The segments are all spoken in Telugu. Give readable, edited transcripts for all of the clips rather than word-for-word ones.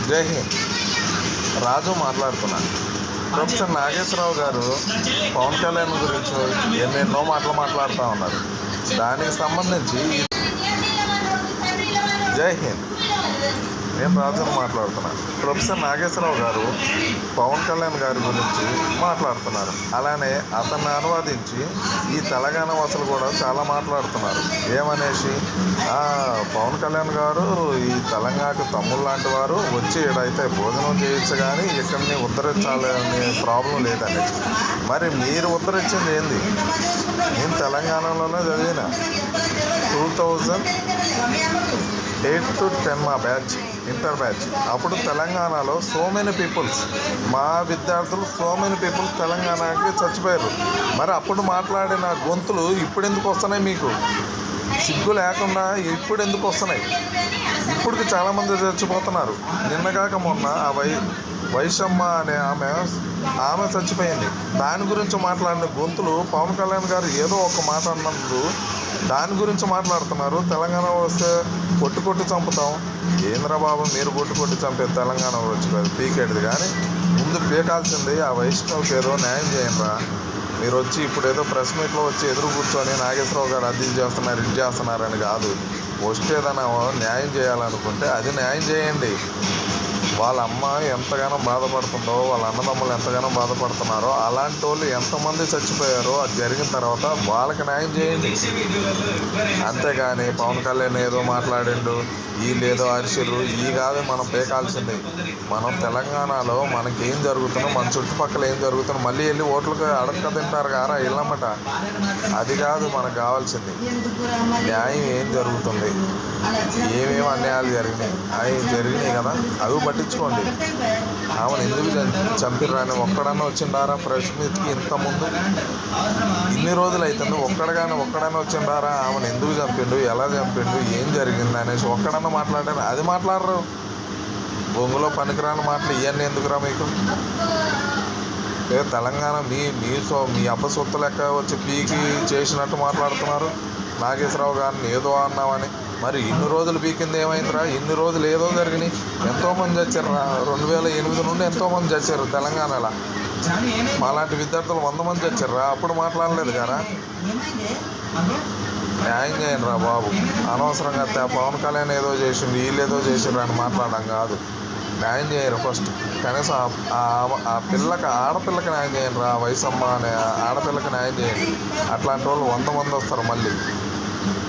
జై హింద్. రాజు మాట్లాడుతున్నా. ప్రొఫెసర్ నాగేశ్వరరావు గారు పవన్ కళ్యాణ్ గురించి ఎన్నెన్నో మాట్లాడుతూ ఉన్నారు. దానికి సంబంధించి జై హింద్. నేను రాజును మాట్లాడుతున్నా. ప్రొఫెసర్ నాగేశ్వరరావు గారు పవన్ కళ్యాణ్ గారి గురించి మాట్లాడుతున్నారు. అలానే అతన్ని అనువాదించి ఈ తెలంగాణ వాసులు కూడా చాలా మాట్లాడుతున్నారు. ఏమనేసి పవన్ కళ్యాణ్ గారు ఈ తెలంగాణకు తమ్ముళ్ళు లాంటి వారు వచ్చి ఇక్కడైతే భోజనం చేయొచ్చు కానీ ఇక్కడిని ఉద్ధరించాలనే ప్రాబ్లం లేదనేసి. మరి మీరు ఉద్ధరించింది ఏంది? నేను తెలంగాణలోనే చదివిన 2008 to 10 మా బ్యాచ్, ఇంటర్ బ్యాచ్. అప్పుడు తెలంగాణలో సో మెనీ పీపుల్స్, మా విద్యార్థులు సో మెనీ పీపుల్స్ తెలంగాణకి చచ్చిపోయారు. మరి అప్పుడు మాట్లాడిన గొంతులు ఇప్పుడు ఎందుకు వస్తున్నాయి? మీకు సిగ్గు లేకుండా ఇప్పుడు ఎందుకు వస్తున్నాయి? ఇప్పటికి చాలామంది చచ్చిపోతున్నారు. నిన్నగాక మొన్న ఆ వైశమ్మ అనే ఆమె చచ్చిపోయింది. దాని గురించి మాట్లాడిన గొంతులు పవన్ కళ్యాణ్ గారు ఏదో ఒక మాట అన్నప్పుడు దాని గురించి మాట్లాడుతున్నారు. తెలంగాణ వస్తే కొట్టి చంపుతాం. ఏంద్రబాబు మీరు కొట్టి చంపే తెలంగాణ వచ్చి కాదు పీకేటిది, కానీ ముందు పీకాల్సింది ఆ వైష్ణవ్కి ఏదో న్యాయం చేయండిరా. మీరు వచ్చి ఇప్పుడు ఏదో ప్రెస్ మీట్లో వచ్చి ఎదురు కూర్చొని నాగేశ్వరరావు గారు అది చేస్తున్నారు ఇది చేస్తున్నారని కాదు. వస్తే ఏదైనా న్యాయం చేయాలనుకుంటే అది న్యాయం చేయండి. వాళ్ళ అమ్మ ఎంతగానో బాధపడుతుందో, వాళ్ళ అన్నదమ్ములు ఎంతగానో బాధపడుతున్నారో, అలాంటి వాళ్ళు ఎంతమంది చచ్చిపోయారో అది జరిగిన తర్వాత వాళ్ళకి న్యాయం చేయండి. అంతేగాని పవన్ కళ్యాణ్ ఏదో మాట్లాడిండు, వీళ్ళేదో అరిసిరు, ఈ కాదు మనం పేకాల్సింది. మనం తెలంగాణలో మనకేం జరుగుతుందో, మన చుట్టుపక్కల ఏం జరుగుతుందో మళ్ళీ వెళ్ళి ఓట్లకు అడక్క తింటారు కారా ఇళ్ళమ్మట. అది కాదు మనకు కావాల్సింది. న్యాయం ఏం జరుగుతుంది, ఏమేమి అన్యాయాలు జరిగినాయి కదా, అవి పట్టించుకోండి. ఆమెను ఎందుకు చంపిర్రా అని ఒక్కడన్నా వచ్చిండారా ప్రెస్ మీట్కి? ఇంతకుముందు ఇన్ని రోజులు అవుతుంది ఒక్కడైనా వచ్చిండారా? ఆమెను ఎందుకు చంపిండు, ఎలా చంపిండు, ఏం జరిగింది అనేసి ఒక్కడన్నా మాట్లాడారు? అది మాట్లాడరు. బొంగులో పనికిరాని మాటలు ఇవన్నీ ఎందుకురా మీకు? తెలంగాణ మీ అపసొత్తు లెక్క వచ్చి పీకి చేసినట్టు మాట్లాడుతున్నారు. నాగేశ్వరరావు గారిని ఏదో అన్నామని. మరి ఇన్ని రోజులు పీకింది ఏమైందిరా? ఇన్ని రోజులు ఏదో జరిగినాయి. ఎంతోమంది చచ్చారు. 2008 నుండి ఎంతోమంది చచ్చారు తెలంగాణలో. మాలాంటి విద్యార్థులు 100 మంది చచ్చారా? అప్పుడు మాట్లాడలేదు కదా. న్యాయం చేయండి రా బాబు. అనవసరంగా పవన్ కళ్యాణ్ ఏదో చేసిండు, వీళ్ళు ఏదో చేసిండ్రు అని మాట్లాడడం కాదు. న్యాయం చేయరు ఫస్ట్. కనీసం ఆడపిల్లకి న్యాయం చేయండి రా. వైసమ్మ అనే ఆడపిల్లకి న్యాయం చేయండి. అట్లాంటి వాళ్ళు 100 మంది వస్తారు మళ్ళీ.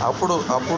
అప్పుడు